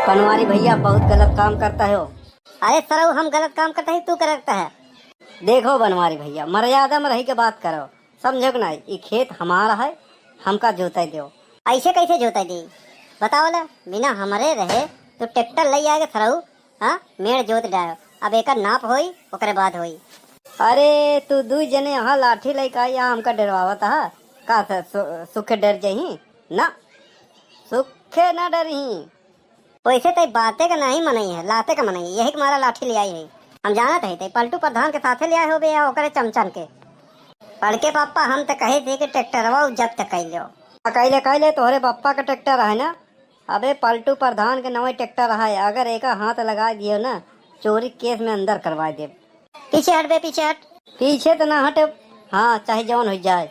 बनवारी भैया बहुत गलत काम करता हो। अरे सरऊ हम गलत काम करते हैं, तू करता है। देखो बनवारी भैया, मर्यादा में रही के बात करो, समझो कि नहीं। ये खेत हमारा है, हमका जोताई दो। ऐसे कैसे जोताई दी बताओ ला। बिना हमारे रहे तो ट्रैक्टर ले आएगा सरऊ। हाँ मेड़ जोत डालो, अब एक नाप होई ओकरे बाद होई। अरे तू दू जने यहाँ लाठी लेके आई, यहाँ हमका डरवावत है का? सुखे डर जही ना, सुखे न डरही। वैसे तय बातें का नहीं मनई है, लाते का मनई है। यही तुम्हारा लाठी ले आई है। हम जानत है तय पलटू प्रधान के साथे ले आए हो बे या ओकरे चमचन के। पढ़ के पापा हम तो कहे थे कि ट्रैक्टरवा जब्त कर लो। कैले कैले तोहरे पप्पा का ट्रैक्टर है ना। अबे पलटू प्रधान के नवे ट्रैक्टर है, अगर एक हाथ लगा दियो ना चोरी केस में अंदर करवा दे। पीछे हट बे, पीछे हट। पीछे तो ना हटे, हाँ चाहे जौन हो जाए।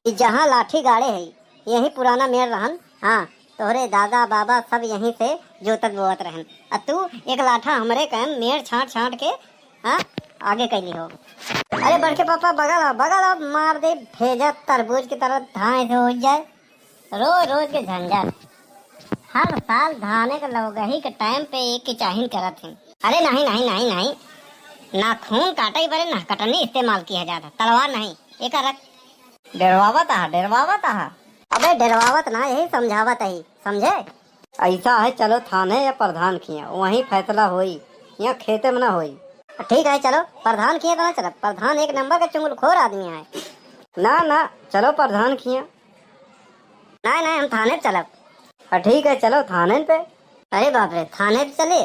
जहाँ लाठी गाड़े है यही पुराना मेड़ रहन। हाँ तोहरे दादा बाबा सब यहीं से जोतत बोवत रहन। तू एक लाठा हमरे कहन मेड़ छाट छाट के हाँ आगे कैली हो। अरे बढ़ के पापा बगल अब मार दे भेजा तरबूज की तरह धाए से हो जाए। रोज रोज के झंझट, हर साल धाने के लौगही के टाइम पे एक की चाहिन करत है। अरे नहीं नहीं नहीं नहीं, नाखून काटा ही पड़े ना, कटनी इस्तेमाल किया जाता, तलवार नहीं। एक रख डरवावत है, डरवावत है। अबे डरवावत ना, यही समझावत है, समझे। ऐसा है, चलो थाने या प्रधान किया वहीं फैसला होई, यहाँ खेते में ना होई। ठीक है चलो प्रधान किया तो ना चलो। प्रधान एक नंबर का चुंगलखोर आदमी है। ना ना चलो प्रधान किया। नहीं नहीं हम थाने चलब। ठीक है चलो थाने पे। अरे बाप रे थाने पे चले।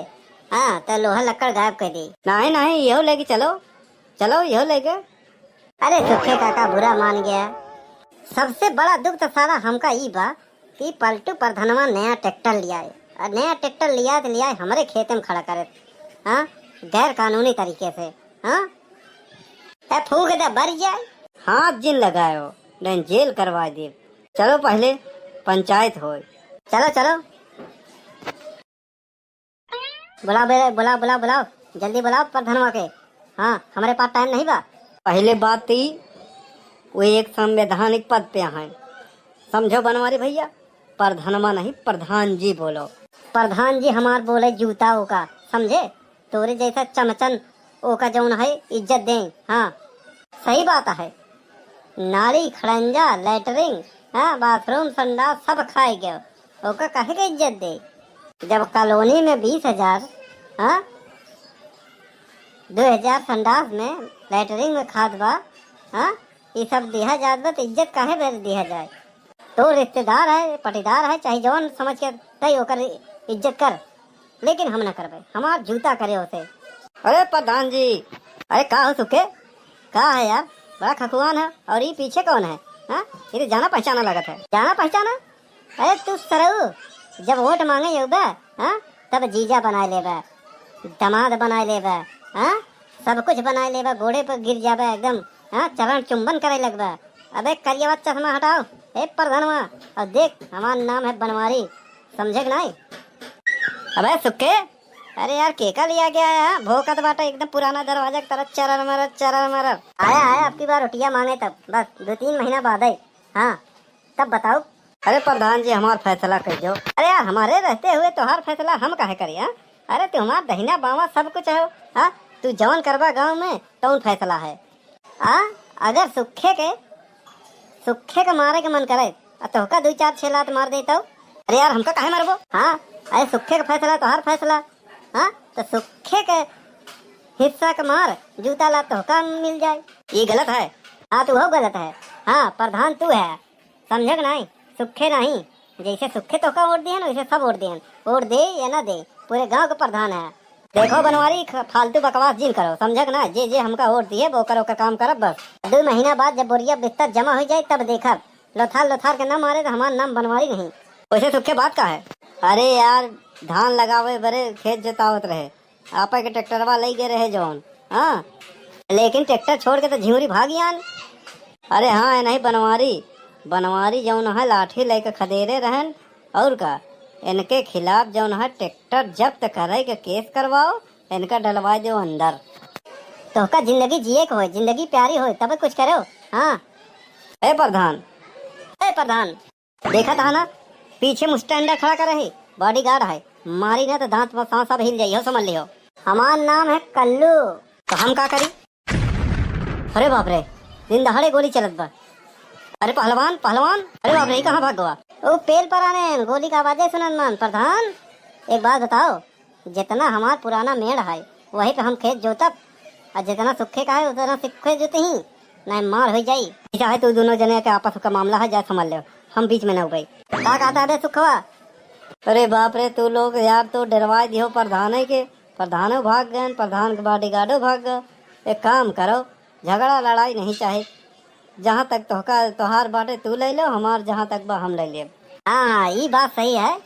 हाँ तो लोहा लक्कड़ गायब कर दी। नहीं नहीं यहो लेके चलो, चलो यहो लेके। अरे सुखे काका बुरा मान गया। सबसे बड़ा दुख तो सारा हमका ई बा कि पलटू प्रधानवा नया ट्रैक्टर लिया है, और नया ट्रैक्टर लिया तो लिया हमारे खेत में खड़ा करे। हाँ गैर कानूनी तरीके से। हाँ फूक दे भर जाए। हाथ जिन लगायो नहीं जेल करवा दे। चलो पहले पंचायत हो। चलो चलो बुलाओ बेरे, बुलाओ बुलाओ बुलाओ, जल्दी बुलाओ प्रधानवा के। हाँ हमारे पास टाइम नहीं बा। पहले बात थी वो एक संवैधानिक पद पे हैं, समझो बनवारी भैया। प्रधानमा नहीं प्रधान जी बोलो। प्रधान जी हमार बोले जूता ओका, समझे। तोरे जैसा चमचन ओका जौन है इज्जत दें। हाँ सही बात है। नाली खड़ंजा लेटरिंग हाँ बाथरूम संडास सब खाए गए, ओका कहे के इज्जत दे। जब कॉलोनी में 20,000 हाँ 2,000 संडास में लेटरिंग में खाद बा। हाँ ये सब दिया जात बा तो इज्जत काहे बेर दिया जाए। तो रिश्तेदार है पटीदार है चाहे जौन समझ के तय ओकर इज्जत कर, लेकिन हम न करबे, हमार जूता करे होते। अरे प्रधान जी, अरे का हो सुखे, का है यार, बड़ा खकुआन है। और ये पीछे कौन है? हाँ ये तो जाना पहचाना लगत है। जाना पहचाना? अरे तू सरऊ जब वोट मांगे हो बे हाँ तब जीजा बनाए लेबे, दामाद बनाए लेबे, हाँ सब कुछ बनाए लेबे, घोड़े पर गिर जाबे एकदम। हाँ चरण चुंबन करे लगबे। अबे करिया चश्मा हटाओ ए प्रधानवा और देख हमारा नाम है बनवारी, समझे कि नहीं। अबे सुखे, अरे यार केका लिया गया है भोकत बाटा एकदम पुराना दरवाजा की तरह चरर मरर आया है। आपकी बार रोटियां मांगे तब बस 2-3 महीना बाद है। हाँ तब बताओ। अरे प्रधान जी हमारा फैसला कर दो। अरे यार हमारे रहते हुए तो हर फैसला हम काहे करिए। हाँ अरे तुम्हारा दहिना बावा सब कुछ है। हाँ तू जौन करवा गाँव में तो फैसला है। हाँ अगर सुखे के मारे के मन करे तो का 2-4-6 लात मार देता हूँ। अरे यार हमका काहे मारबो। हाँ अरे सुखे का फैसला तो हर फैसला। हाँ तो सुखे के हिस्सा का मार जूता ला तो का मिल जाए, ये गलत है। हाँ तू हो गलत है। हाँ प्रधान तू है, समझे नहीं, सुखे नहीं। जैसे सुखे तो का वोट दिए ना वैसे सब वोट दिए, वोट दे या ना दे पूरे गांव का प्रधान है। देखो बनवारी फालतू बकवास जिन करो, समझे ना। जे जे हमका वोट दिए वो करो का काम करब बस। 2 महीना बाद जब बोरिया बिस्तर जमा हो जाए तब देखब। लोथार के न मारे तो हमारा नाम बनवारी नहीं। वैसे सुखे बात का है। अरे यार धान लगावे बड़े खेत जोतावत रहे, आपा के ट्रैक्टरवा ले गए रहे जौन। हाँ लेकिन ट्रैक्टर छोड़ के तो झिउरी भागी आन। अरे हाँ नहीं बनवारी जौन है लाठी लेके खदेरे रहन, और का इनके खिलाफ जौन है ट्रैक्टर जब्त करे के केस करवाओ, इनका डलवा दो अंदर। तो का जिंदगी जिए को हो, जिंदगी प्यारी हो तब कुछ करो। हाँ ए प्रधान देखा था ना पीछे मुस्टैंडर खड़ा कर रही बॉडीगार्ड है। मारी ना तो दांत में सांस सब हिल जाइयो, समझ लियो। हमार नाम है कल्लू। तो हम का करी? अरे बाप रे, दिन दहाड़े गोली चलत बा। अरे पहलवान पहलवान, अरे बाप रे, कहाँ भाग गवा? ओ पेल पर आने गोली का आवाजें सुनन मान। प्रधान एक बात बताओ, जितना हमार पुराना मेड़ है वही पे हम खेत जोतब, और जितना सुखे का है उतना सुखे जोते ही, नहीं मार हो जाई। चाहे तू दोनों जने के आपस का मामला है, जाए समझ ले, हम बीच में न उबई। का कहता है सुखवा? अरे बाप रे, तू लोग यार तो डरवा दियो प्रधान के। प्रधानो भाग गए, प्रधान के बॉडीगार्डो भाग गए। एक काम करो, झगड़ा लड़ाई नहीं चाहे, जहाँ तक तोहार बाटे तू ले लो, हमार जहाँ तक बा हम ले लेब। हाँ हाँ, ये बात सही है,